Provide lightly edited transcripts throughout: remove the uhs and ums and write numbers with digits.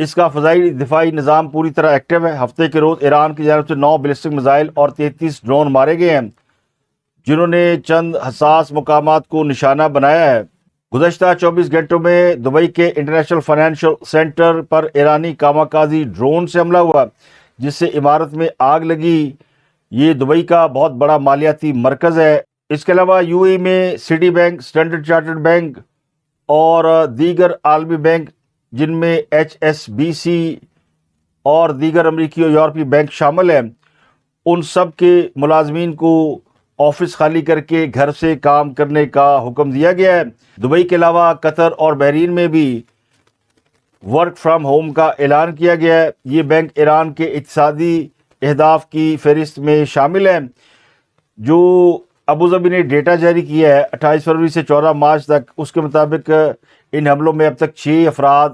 اس کا فضائی دفاعی نظام پوری طرح ایکٹیو ہے۔ ہفتے کے روز ایران کی جانب سے 9 بیلسٹک میزائل اور 33 ڈرون مارے گئے ہیں، جنہوں نے چند حساس مقامات کو نشانہ بنایا ہے۔ گزشتہ 24 گھنٹوں میں دبئی کے انٹرنیشنل فائنینشل سینٹر پر ایرانی کاماکازی ڈرون سے حملہ ہوا، جس سے عمارت میں آگ لگی۔ یہ دبئی کا بہت بڑا مالیاتی مرکز ہے۔ اس کے علاوہ یو اے میں city bank, standard chartered bank اور دیگر عالمی بینک جن میں ایچ ایس بی سی اور دیگر امریکی اور یورپی بینک شامل ہیں، ان سب کے ملازمین کو آفس خالی کر کے گھر سے کام کرنے کا حکم دیا گیا ہے۔ دبئی کے علاوہ قطر اور بحرین میں بھی ورک فرام ہوم کا اعلان کیا گیا ہے۔ یہ بینک ایران کے اقتصادی اہداف کی فہرست میں شامل ہیں۔ جو ابوظہبی نے ڈیٹا جاری کیا ہے 28 فروری سے 14 مارچ تک، اس کے مطابق ان حملوں میں اب تک 6 افراد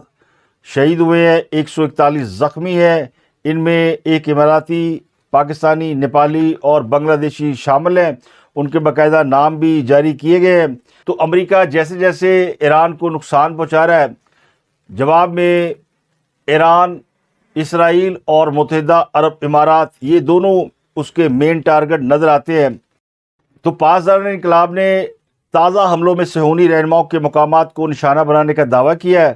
شہید ہوئے ہیں، 141 زخمی ہیں۔ ان میں ایک اماراتی، پاکستانی، نیپالی اور بنگلہ دیشی شامل ہیں۔ ان کے باقاعدہ نام بھی جاری کیے گئے ہیں۔ تو امریکہ جیسے جیسے ایران کو نقصان پہنچا رہا ہے، جواب میں ایران، اسرائیل اور متحدہ عرب امارات، یہ دونوں اس کے مین ٹارگٹ نظر آتے ہیں۔ تو پاسداران انقلاب نے تازہ حملوں میں صہیونی رہنماؤں کے مقامات کو نشانہ بنانے کا دعویٰ کیا ہے۔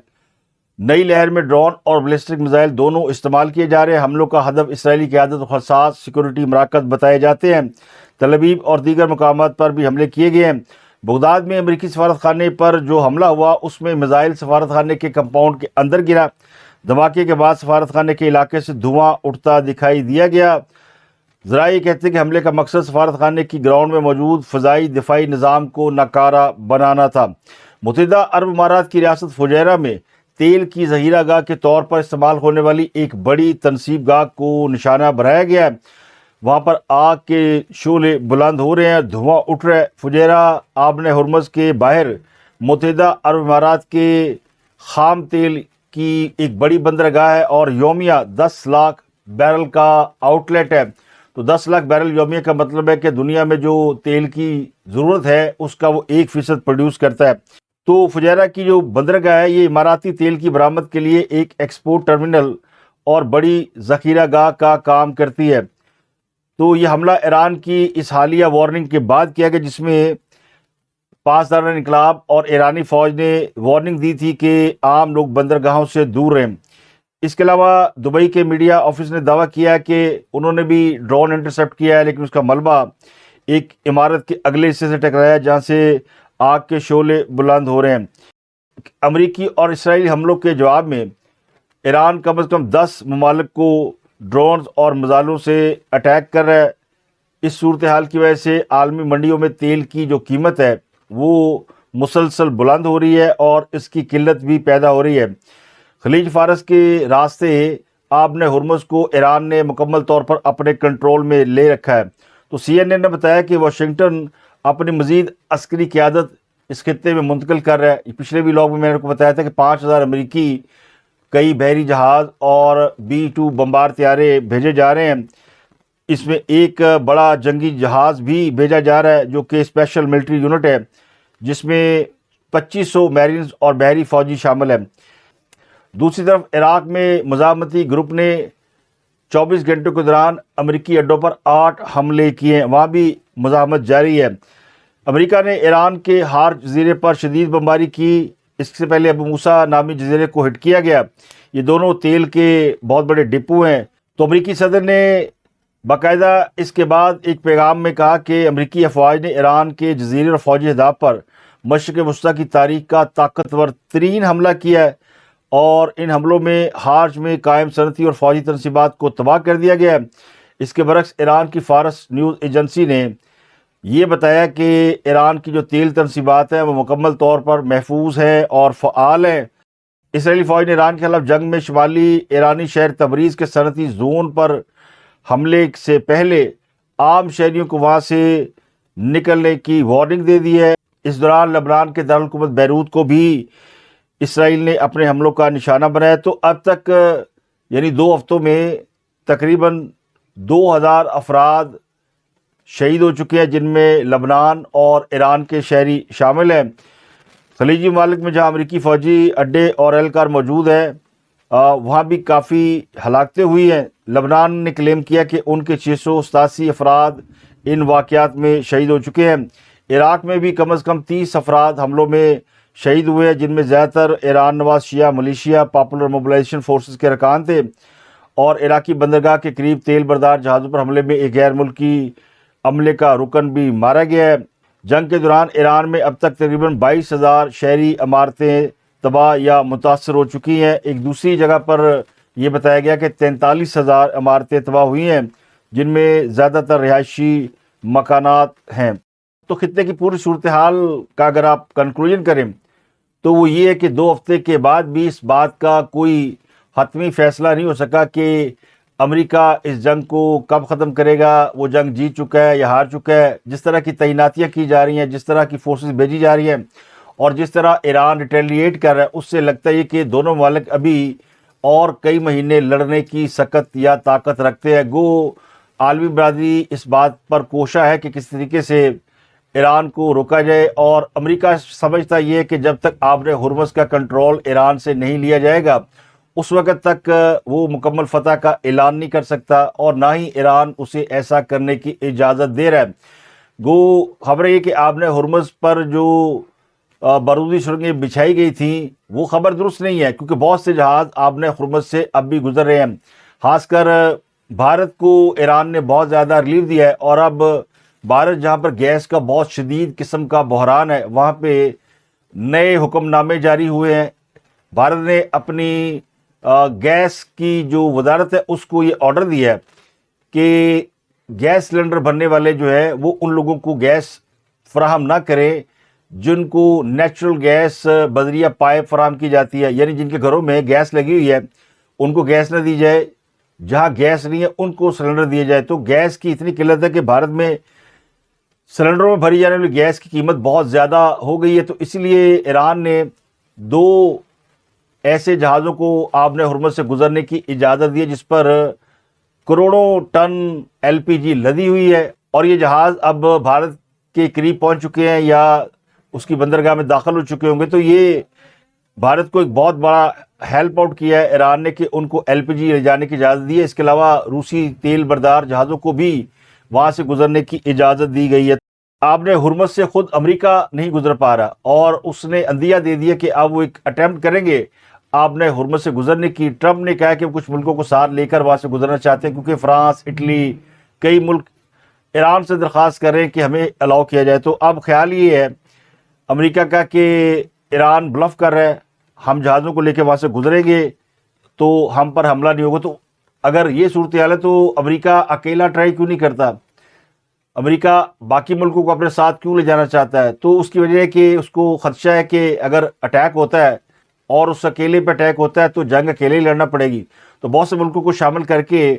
نئی لہر میں ڈرون اور بیلسٹک میزائل دونوں استعمال کیے جا رہے ہیں۔ حملوں کا ہدف اسرائیلی قیادت اور حساس سیکورٹی مراکز بتائے جاتے ہیں۔ تل ابیب اور دیگر مقامات پر بھی حملے کیے گئے ہیں۔ بغداد میں امریکی سفارت خانے پر جو حملہ ہوا، اس میں میزائل سفارت خانے کے کمپاؤنڈ کے اندر گرا۔ دھماکے کے بعد سفارت خانے کے علاقے سے دھواں اٹھتا دکھائی دیا گیا۔ ذرائع کہتے ہیں کہ حملے کا مقصد سفارت خانے کی گراؤنڈ میں موجود فضائی دفاعی نظام کو ناکارہ بنانا تھا۔ متحدہ عرب امارات کی ریاست فجیرہ میں تیل کی ذخیرہ گاہ کے طور پر استعمال ہونے والی ایک بڑی تنصیب گاہ کو نشانہ بنایا گیا ہے۔ وہاں پر آگ کے شعلے بلند ہو رہے ہیں، دھواں اٹھ رہا ہے۔ فجیرہ آبن ہرمز کے باہر متحدہ عرب امارات کے خام تیل کی ایک بڑی بندرگاہ ہے اور یومیہ 10 لاکھ بیرل کا آؤٹ لیٹ ہے۔ تو 10 لاکھ بیرل یومیہ کا مطلب ہے کہ دنیا میں جو تیل کی ضرورت ہے اس کا وہ 1% پروڈیوس کرتا ہے۔ تو فجیرہ کی جو بندرگاہ ہے، یہ اماراتی تیل کی برآمد کے لیے ایک ایکسپورٹ ٹرمینل اور بڑی ذخیرہ گاہ کا کام کرتی ہے۔ تو یہ حملہ ایران کی اس حالیہ وارننگ کے بعد کیا گیا، جس میں پاسداران انقلاب اور ایرانی فوج نے وارننگ دی تھی کہ عام لوگ بندرگاہوں سے دور رہیں۔ اس کے علاوہ دبئی کے میڈیا آفس نے دعویٰ کیا کہ انہوں نے بھی ڈرون انٹرسیپٹ کیا ہے، لیکن اس کا ملبہ ایک عمارت کے اگلے حصے سے ٹکرایا جہاں سے آگ کے شعلے بلند ہو رہے ہیں۔ امریکی اور اسرائیلی حملوں کے جواب میں ایران کم از کم 10 ممالک کو ڈرونز اور میزائلوں سے اٹیک کر رہا ہے۔ اس صورتحال کی وجہ سے عالمی منڈیوں میں تیل کی جو قیمت ہے وہ مسلسل بلند ہو رہی ہے اور اس کی قلت بھی پیدا ہو رہی ہے۔ خلیج فارس کے راستے آبن ہرمز کو ایران نے مکمل طور پر اپنے کنٹرول میں لے رکھا ہے۔ تو CNN نے بتایا کہ واشنگٹن اپنی مزید عسکری قیادت اس خطے میں منتقل کر رہا ہے۔ پچھلے بھی لاگ میں نے آپ کو بتایا تھا کہ 5000 امریکی، کئی بحری جہاز اور B-2 بمبار طیارے بھیجے جا رہے ہیں۔ اس میں ایک بڑا جنگی جہاز بھی بھیجا جا رہا ہے جو کہ اسپیشل ملٹری یونٹ ہے، جس میں 2500 میرینز اور بحری فوجی شامل ہیں۔ دوسری طرف عراق میں مزاحمتی گروپ نے 24 گھنٹوں کے دوران امریکی اڈوں پر 8 حملے کیے ہیں، وہاں بھی مزاحمت جاری ہے۔ امریکہ نے ایران کے ہار جزیرے پر شدید بمباری کی۔ اس سے پہلے ابو موسیٰ نامی جزیرے کو ہٹ کیا گیا۔ یہ دونوں تیل کے بہت بڑے ڈپو ہیں۔ تو امریکی صدر نے باقاعدہ اس کے بعد ایک پیغام میں کہا کہ امریکی افواج نے ایران کے جزیرے اور فوجی اہداف پر مشرق وسطیٰ کی تاریخ کا طاقتور ترین حملہ کیا ہے، اور ان حملوں میں ہارج میں قائم صنعتی اور فوجی تنصیبات کو تباہ کر دیا گیا ہے۔ اس کے برعکس ایران کی فارس نیوز ایجنسی نے یہ بتایا کہ ایران کی جو تیل تنصیبات ہیں وہ مکمل طور پر محفوظ ہیں اور فعال ہیں۔ اسرائیلی فوج نے ایران کے خلاف جنگ میں شمالی ایرانی شہر تبریز کے صنعتی زون پر حملے سے پہلے عام شہریوں کو وہاں سے نکلنے کی وارننگ دے دی ہے۔ اس دوران لبنان کے دارالحکومت بیروت کو بھی اسرائیل نے اپنے حملوں کا نشانہ بنایا۔ تو اب تک یعنی 2 ہفتوں میں تقریباً 2000 افراد شہید ہو چکے ہیں، جن میں لبنان اور ایران کے شہری شامل ہیں۔ خلیجی ممالک میں جہاں امریکی فوجی اڈے اور اہلکار موجود ہیں، وہاں بھی کافی ہلاکتیں ہوئی ہیں۔ لبنان نے کلیم کیا کہ ان کے 687 افراد ان واقعات میں شہید ہو چکے ہیں۔ عراق میں بھی کم از کم 30 افراد حملوں میں شہید ہوئے ہیں، جن میں زیادہ تر ایران نواز شیعہ ملیشیا پاپولر موبلائزیشن فورسز کے ارکان تھے، اور عراقی بندرگاہ کے قریب تیل بردار جہازوں پر حملے میں ایک غیر ملکی عملے کا رکن بھی مارا گیا ہے۔ جنگ کے دوران ایران میں اب تک تقریباً 22,000 شہری عمارتیں تباہ یا متاثر ہو چکی ہیں۔ ایک دوسری جگہ پر یہ بتایا گیا کہ 43,000 عمارتیں تباہ ہوئی ہیں، جن میں زیادہ تر رہائشی مکانات ہیں۔ تو خطے کی پوری صورتحال کا اگر آپ کنکلوژن کریں تو وہ یہ ہے کہ 2 ہفتے کے بعد بھی اس بات کا کوئی حتمی فیصلہ نہیں ہو سکا کہ امریکہ اس جنگ کو کب ختم کرے گا، وہ جنگ جیت چکا ہے یا ہار چکا ہے۔ جس طرح کی تعیناتیاں کی جا رہی ہیں، جس طرح کی فورسز بھیجی جا رہی ہیں، اور جس طرح ایران ریٹیلیٹ کر رہا ہے، اس سے لگتا ہے کہ دونوں ممالک ابھی اور کئی مہینے لڑنے کی سکت یا طاقت رکھتے ہیں۔ گو عالمی برادری اس بات پر کوشاں ہے کہ کس طریقے سے ایران کو روکا جائے، اور امریکہ سمجھتا یہ ہے کہ جب تک آبر ہرمز کا کنٹرول ایران سے نہیں لیا جائے گا اس وقت تک وہ مکمل فتح کا اعلان نہیں کر سکتا، اور نہ ہی ایران اسے ایسا کرنے کی اجازت دے رہا ہے۔ گو خبر یہ کہ آبر ہرمز پر جو بارودی سرنگیں بچھائی گئی تھیں وہ خبر درست نہیں ہے، کیونکہ بہت سے جہاز آبر ہرمز سے اب بھی گزر رہے ہیں۔ خاص کر بھارت کو ایران نے بہت زیادہ ریلیف دیا ہے، اور اب بھارت جہاں پر گیس کا بہت شدید قسم کا بحران ہے، وہاں پہ نئے حکم نامے جاری ہوئے ہیں۔ بھارت نے اپنی گیس کی جو وزارت ہے اس کو یہ آرڈر دیا ہے کہ گیس سلنڈر بھرنے والے جو ہے وہ ان لوگوں کو گیس فراہم نہ کریں جن کو نیچرل گیس بذریعہ پائپ فراہم کی جاتی ہے، یعنی جن کے گھروں میں گیس لگی ہوئی ہے ان کو گیس نہ دی جائے، جہاں گیس نہیں ہے ان کو سلنڈر دیے جائے۔ تو گیس کی اتنی قلت ہے کہ بھارت میں سلنڈروں میں بھری جانے والی گیس کی قیمت بہت زیادہ ہو گئی ہے، تو اس لیے ایران نے 2 ایسے جہازوں کو آبر ہرمز سے گزرنے کی اجازت دی ہے جس پر کروڑوں ٹن LPG لدی ہوئی ہے، اور یہ جہاز اب بھارت کے قریب پہنچ چکے ہیں یا اس کی بندرگاہ میں داخل ہو چکے ہوں گے۔ تو یہ بھارت کو ایک بہت بڑا ہیلپ آؤٹ کیا ہے ایران نے کہ ان کو LPG لے جانے کی اجازت دی ہے۔ اس کے علاوہ روسی تیل بردار جہازوں کو بھی وہاں سے گزرنے کی اجازت دی گئی ہے۔ آبر ہرمز سے خود امریکہ نہیں گزر پا رہا، اور اس نے عندیہ دے دیا کہ اب وہ ایک اٹیمپٹ کریں گے آبر ہرمز سے گزرنے کی۔ ٹرمپ نے کہا کہ وہ کچھ ملکوں کو ساتھ لے کر وہاں سے گزرنا چاہتے ہیں، کیونکہ فرانس، اٹلی، کئی ملک ایران سے درخواست کر رہے ہیں کہ ہمیں الاؤ کیا جائے۔ تو اب خیال یہ ہے امریکہ کا کہ ایران بلف کر رہا ہے، ہم جہازوں کو لے کے وہاں سے گزریں گے تو ہم پر حملہ نہیں ہوگا۔ تو اگر یہ صورتحال ہے تو امریکہ اکیلا ٹرائی کیوں نہیں کرتا؟ امریکہ باقی ملکوں کو اپنے ساتھ کیوں لے جانا چاہتا ہے؟ تو اس کی وجہ ہے کہ اس کو خدشہ ہے کہ اگر اٹیک ہوتا ہے اور اس اکیلے پہ اٹیک ہوتا ہے تو جنگ اکیلے ہی لڑنا پڑے گی، تو بہت سے ملکوں کو شامل کر کے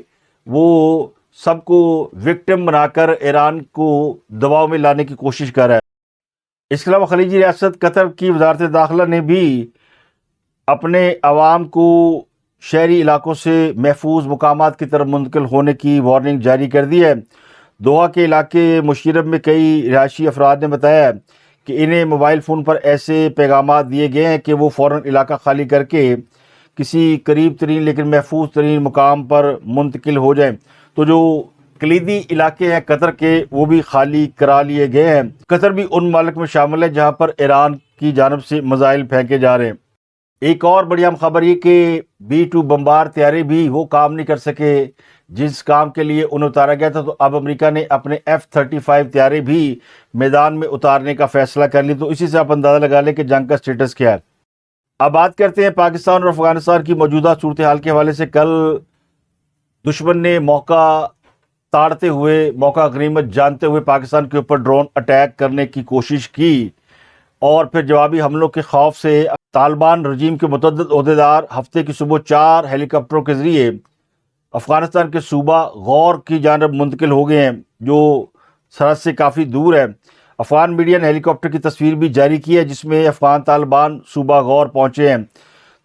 وہ سب کو وکٹم بنا کر ایران کو دباؤ میں لانے کی کوشش کر رہا ہے۔ اس کے علاوہ خلیجی ریاست قطر کی وزارت داخلہ نے بھی اپنے عوام کو شہری علاقوں سے محفوظ مقامات کی طرف منتقل ہونے کی وارننگ جاری کر دی ہے۔ دوحہ کے علاقے مشیرب میں کئی رہائشی افراد نے بتایا کہ انہیں موبائل فون پر ایسے پیغامات دیے گئے ہیں کہ وہ فوراً علاقہ خالی کر کے کسی قریب ترین لیکن محفوظ ترین مقام پر منتقل ہو جائیں۔ تو جو کلیدی علاقے ہیں قطر کے وہ بھی خالی کرا لیے گئے ہیں۔ قطر بھی ان ممالک میں شامل ہے جہاں پر ایران کی جانب سے میزائل پھینکے جا رہے ہیں۔ ایک اور بڑی اہم خبر یہ کہ B-2 بمبار طیارے بھی وہ کام نہیں کر سکے جس کام کے لیے انہیں اتارا گیا تھا، تو اب امریکہ نے اپنے F-35 طیارے بھی میدان میں اتارنے کا فیصلہ کر لی۔ تو اسی سے آپ اندازہ لگا لیں کہ جنگ کا سٹیٹس کیا ہے۔ اب بات کرتے ہیں پاکستان اور افغانستان کی موجودہ صورتحال کے حوالے سے۔ کل دشمن نے موقع تاڑتے ہوئے، موقع غنیمت جانتے ہوئے پاکستان کے اوپر ڈرون اٹیک کرنے کی کوشش کی، اور پھر جوابی حملوں کے خوف سے طالبان رجیم کے متعدد عہدیدار ہفتے کی صبح 4 ہیلی کاپٹروں کے ذریعے افغانستان کے صوبہ غور کی جانب منتقل ہو گئے ہیں، جو سرحد سے کافی دور ہے۔ افغان میڈیا نے ہیلی کاپٹر کی تصویر بھی جاری کی ہے جس میں افغان طالبان صوبہ غور پہنچے ہیں۔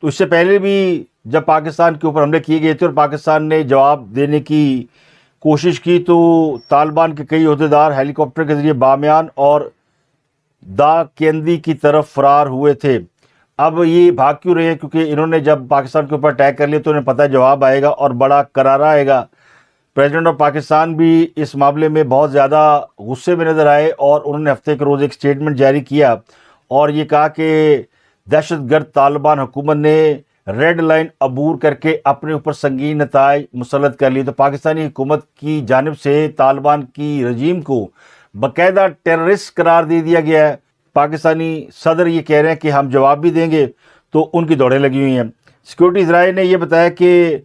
تو اس سے پہلے بھی جب پاکستان کے اوپر حملے کیے گئے تھے اور پاکستان نے جواب دینے کی کوشش کی، تو طالبان کے کئی عہدیدار ہیلی کاپٹر کے ذریعے بامیان اور دا کیندی کی طرف فرار ہوئے تھے۔ اب یہ بھاگ کیوں رہے ہیں؟ کیونکہ انہوں نے جب پاکستان کے اوپر اٹیک کر لیا تو انہیں پتہ ہے جواب آئے گا اور بڑا کرارا آئے گا۔ پریزیڈنٹ آف پاکستان بھی اس معاملے میں بہت زیادہ غصے میں نظر آئے اور انہوں نے ہفتے کے روز ایک سٹیٹمنٹ جاری کیا اور یہ کہا کہ دہشت گرد طالبان حکومت نے ریڈ لائن عبور کر کے اپنے اوپر سنگین نتائج مسلط کر لیے۔ تو پاکستانی حکومت کی جانب سے طالبان کی رجیم کو باقاعدہ ٹیررسٹ قرار دے دیا گیا ہے۔ پاکستانی صدر یہ کہہ رہے ہیں کہ ہم جواب بھی دیں گے، تو ان کی دوڑیں لگی ہوئی ہیں۔ سیکورٹی ذرائع نے یہ بتایا کہ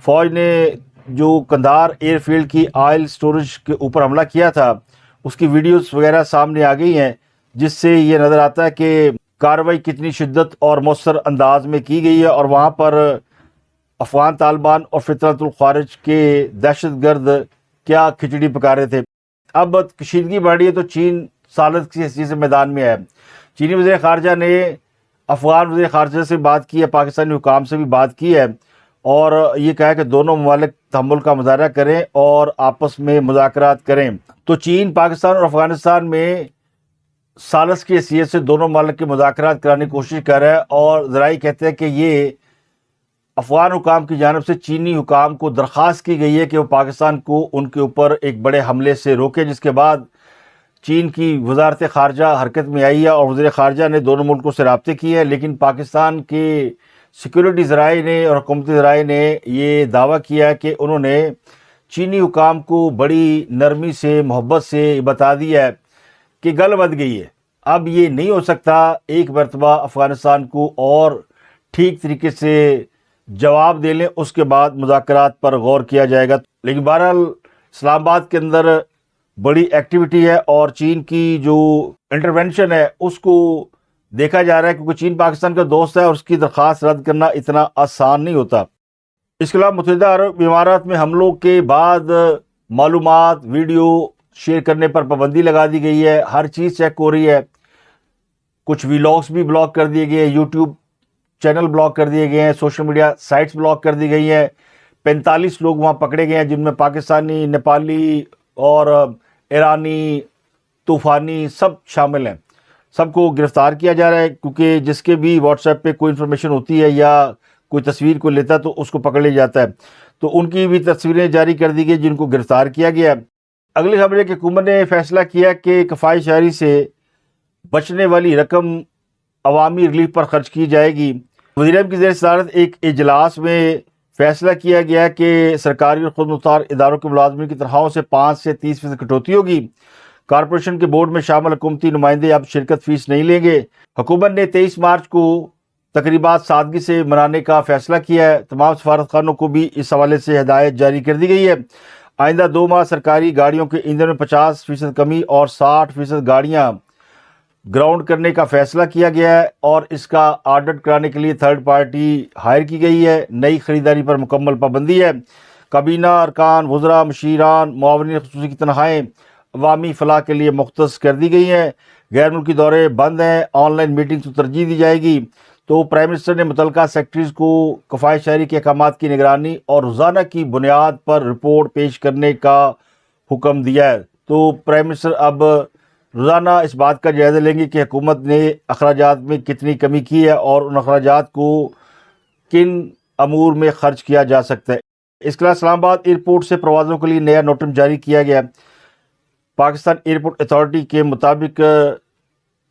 فوج نے جو قندھار ایئر فیلڈ کی آئل سٹوریج کے اوپر حملہ کیا تھا اس کی ویڈیوز وغیرہ سامنے آ گئی ہیں، جس سے یہ نظر آتا ہے کہ کارروائی کتنی شدت اور مؤثر انداز میں کی گئی ہے، اور وہاں پر افغان طالبان اور فطرت الخوارج کے دہشت گرد کیا کھچڑی پکا رہے تھے۔ اب کشیدگی بڑھی ہے تو چین ثالث کی حیثیت سے میدان میں ہے۔ چینی وزیر خارجہ نے افغان وزیر خارجہ سے بات کی ہے، پاکستانی حکام سے بھی بات کی ہے اور یہ کہا کہ دونوں ممالک تحمل کا مظاہرہ کریں اور آپس میں مذاکرات کریں۔ تو چین پاکستان اور افغانستان میں ثالث کی حیثیت سے دونوں ممالک کے مذاکرات کرانے کی کوشش کر رہا ہے، اور ذرائع کہتے ہیں کہ یہ افغان حکام کی جانب سے چینی حکام کو درخواست کی گئی ہے کہ وہ پاکستان کو ان کے اوپر ایک بڑے حملے سے روکے، جس کے بعد چین کی وزارت خارجہ حرکت میں آئی ہے اور وزیر خارجہ نے دونوں ملکوں سے رابطے کیے ہیں۔ لیکن پاکستان کے سیکورٹی ذرائع نے اور حکومتی ذرائع نے یہ دعویٰ کیا کہ انہوں نے چینی حکام کو بڑی نرمی سے محبت سے بتا دیا ہے کہ گل بد گئی ہے، اب یہ نہیں ہو سکتا، ایک مرتبہ افغانستان کو اور ٹھیک طریقے سے جواب دے لیں، اس کے بعد مذاکرات پر غور کیا جائے گا۔ لیکن بہرحال اسلام آباد کے اندر بڑی ایکٹیویٹی ہے اور چین کی جو انٹرونشن ہے اس کو دیکھا جا رہا ہے، کیونکہ چین پاکستان کا دوست ہے اور اس کی درخواست رد کرنا اتنا آسان نہیں ہوتا۔ اس کے علاوہ متحدہ عرب امارات میں حملوں کے بعد معلومات ویڈیو شیئر کرنے پر پابندی لگا دی گئی ہے، ہر چیز چیک ہو رہی ہے، کچھ ویلاگس بھی بلاک کر دیے گئے ہیں، یوٹیوب چینل بلاک کر دیے گئے ہیں، سوشل میڈیا سائٹس بلاک کر دی گئی ہیں۔ 45 لوگ وہاں پکڑے گئے ہیں، جن میں پاکستانی، نیپالی اور ایرانی، طوفانی سب شامل ہیں۔ سب کو گرفتار کیا جا رہا ہے، کیونکہ جس کے بھی واٹس ایپ پہ کوئی انفارمیشن ہوتی ہے یا کوئی تصویر کو لیتا ہے تو اس کو پکڑ لیا جاتا ہے۔ تو ان کی بھی تصویریں جاری کر دی گئی جن کو گرفتار کیا گیا ہے۔ اگلی خبر ہے کہ حکومت نے فیصلہ کیا کہ کفایت شہری سے بچنے والی رقم عوامی ریلیف پر خرچ کی جائے گی۔ وزیر اعظم کی زیر صدارت ایک اجلاس میں فیصلہ کیا گیا کہ سرکاری اور خود مختار اداروں کے ملازمین کی تنخواہوں سے 5 سے 30% کٹوتی ہوگی۔ کارپوریشن کے بورڈ میں شامل حکومتی نمائندے اب شرکت فیس نہیں لیں گے۔ حکومت نے 23 مارچ کو تقریبات سادگی سے منانے کا فیصلہ کیا ہے۔ تمام سفارت خانوں کو بھی اس حوالے سے ہدایت جاری کر دی گئی ہے۔ آئندہ 2 ماہ سرکاری گاڑیوں کے ایندھن میں 50% کمی اور 60% گاڑیاں گراؤنڈ کرنے کا فیصلہ کیا گیا ہے، اور اس کا آڈٹ کرانے کے لیے تھرڈ پارٹی ہائر کی گئی ہے۔ نئی خریداری پر مکمل پابندی ہے۔ کابینہ ارکان، وزراء، مشیران، معاونین خصوصی کی تنخواہیں عوامی فلاح کے لیے مختص کر دی گئی ہیں۔ غیر ملکی دورے بند ہیں، آن لائن میٹنگ کو ترجیح دی جائے گی۔ تو پرائم منسٹر نے متعلقہ سیکٹریز کو کفایت شہری کے احکامات کی نگرانی اور روزانہ کی بنیاد پر رپورٹ پیش کرنے کا حکم دیا ہے۔ تو پرائم منسٹر اب روزانہ اس بات کا جائزہ لیں گے کہ حکومت نے اخراجات میں کتنی کمی کی ہے اور ان اخراجات کو کن امور میں خرچ کیا جا سکتا ہے۔ اس کے علاوہ اسلام آباد ایئرپورٹ سے پروازوں کے لیے نیا نوٹم جاری کیا گیا۔ پاکستان ایئرپورٹ اتھارٹی کے مطابق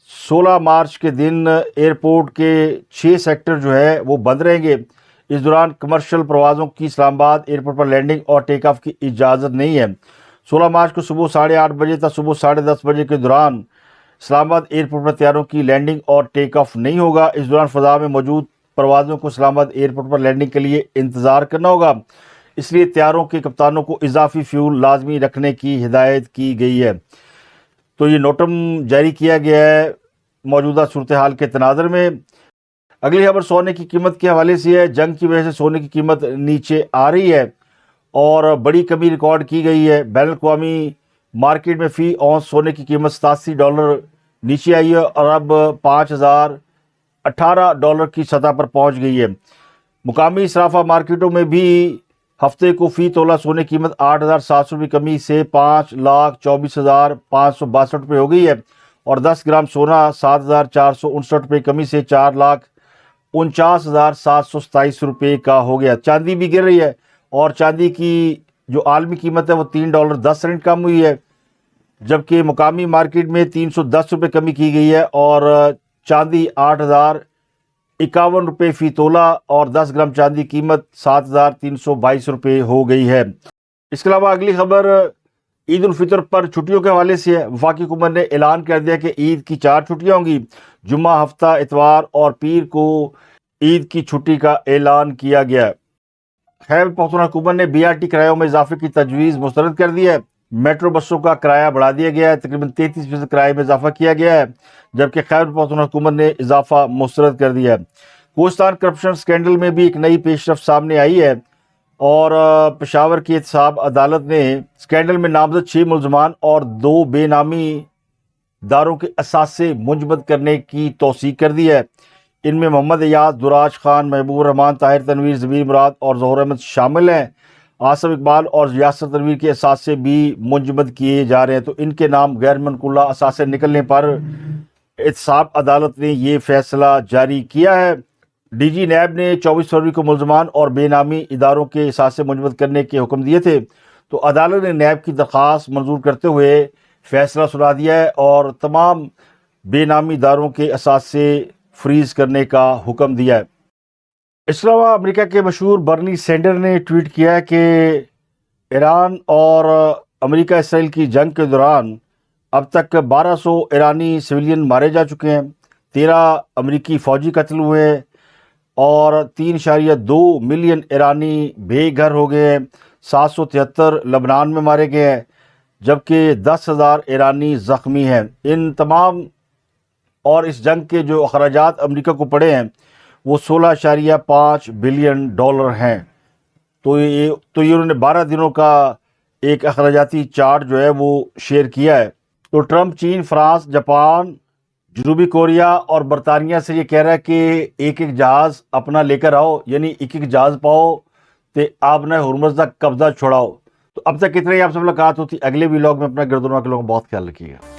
16 مارچ کے دن ایئرپورٹ کے 6 سیکٹر جو ہے وہ بند رہیں گے۔ اس دوران کمرشل پروازوں کی اسلام آباد ایئرپورٹ پر لینڈنگ اور ٹیک آف کی اجازت نہیں ہے۔ 16 مارچ کو صبح 8:30 بجے تک صبح 10:30 بجے کے دوران اسلام آباد ایئرپورٹ پر طیاروں کی لینڈنگ اور ٹیک آف نہیں ہوگا۔ اس دوران فضا میں موجود پروازوں کو اسلام آباد ایئرپورٹ پر لینڈنگ کے لیے انتظار کرنا ہوگا، اس لیے طیاروں کے کپتانوں کو اضافی فیول لازمی رکھنے کی ہدایت کی گئی ہے۔ تو یہ نوٹم جاری کیا گیا ہے موجودہ صورتحال کے تناظر میں۔ اگلی خبر سونے کی قیمت کے حوالے سے ہے۔ جنگ کی وجہ سے سونے کی قیمت نیچے آ رہی ہے اور بڑی کمی ریکارڈ کی گئی ہے۔ بین الاقوامی مارکیٹ میں فی اونس سونے کی قیمت $87 نیچے آئی ہے اور اب $5,018 کی سطح پر پہنچ گئی ہے۔ مقامی صرافہ مارکیٹوں میں بھی ہفتے کو فی تولہ سونے کی قیمت $8,700 کمی سے $5,24,562 ہو گئی ہے، اور 10 گرام سونا $7,459 کمی سے $4,00,000 49,727 کا ہو گیا۔ چاندی بھی گر رہی ہے اور چاندی کی جو عالمی قیمت ہے وہ $3.10 کم ہوئی ہے، جبکہ مقامی مارکیٹ میں $310 کمی کی گئی ہے اور چاندی $8,051 فی تولہ اور 10 گرام چاندی قیمت $7,322 ہو گئی ہے۔ اس کے علاوہ اگلی خبر عید الفطر پر چھٹیوں کے حوالے سے ہے۔ وفاقی حکومت نے اعلان کر دیا کہ عید کی 4 چھٹیاں ہوں گی۔ جمعہ، ہفتہ، اتوار اور پیر کو عید کی چھٹی کا اعلان کیا گیا ہے۔ خیبر پختونخوا حکومت نے BRT کرایوں میں اضافے کی تجویز مسترد کر دی ہے۔ میٹرو بسوں کا کرایہ بڑھا دیا گیا ہے، تقریباً 33% کرایے میں اضافہ کیا گیا ہے، جبکہ خیبر پختونخوا حکومت نے اضافہ مسترد کر دیا ہے۔ کوہستان کرپشن سکینڈل میں بھی ایک نئی پیش رفت سامنے آئی ہے اور پشاور کی احتساب عدالت نے سکینڈل میں نامزد 6 ملزمان اور 2 بے نامی داروں کے اثاثے منجمد کرنے کی توثیق کر دی ہے۔ ان میں محمد ایاز، دراج خان، محبوب الرحمان، طاہر تنویر، ضمیر مراد اور ظہور احمد شامل ہیں۔ آصف اقبال اور یاسر تنویر کے اثاثے بھی منجمد کیے جا رہے ہیں، تو ان کے نام غیر منقولہ اثاثے نکلنے پر احتساب عدالت نے یہ فیصلہ جاری کیا ہے۔ DG نیب نے 24 فروری کو ملزمان اور بے نامی اداروں کے اثاثے منجمد کرنے کے حکم دیے تھے، تو عدالت نے نیب کی درخواست منظور کرتے ہوئے فیصلہ سنا دیا ہے اور تمام بے نامی اداروں کے اثاثے فریز کرنے کا حکم دیا ہے۔ اس کے علاوہ امریکہ کے مشہور برنی سینڈر نے ٹویٹ کیا ہے کہ ایران اور امریکہ اسرائیل کی جنگ کے دوران اب تک 1200 ایرانی سویلین مارے جا چکے ہیں، 13 امریکی فوجی قتل ہوئے ہیں اور 3.2 ملین ایرانی بے گھر ہو گئے ہیں، 773 لبنان میں مارے گئے ہیں، جبکہ 10,000 ایرانی زخمی ہیں۔ ان تمام اور اس جنگ کے جو اخراجات امریکہ کو پڑے ہیں وہ $16.5 بلین ہیں۔ تو یہ انہوں نے 12 دنوں کا ایک اخراجاتی چارٹ جو ہے وہ شیئر کیا ہے۔ تو ٹرمپ چین، فرانس، جاپان، جنوبی کوریا اور برطانیہ سے یہ کہہ رہا ہے کہ ایک جہاز اپنا لے کر آؤ، یعنی ایک جہاز پاؤ تے آپ نے ہرمز کا قبضہ چھوڑاؤ۔ تو اب تک اتنا ہی، آپ سے ملاقات ہوتی اگلے ولاگ میں۔ اپنا گردنوا کے لوگوں کا بہت خیال رکھیے گا۔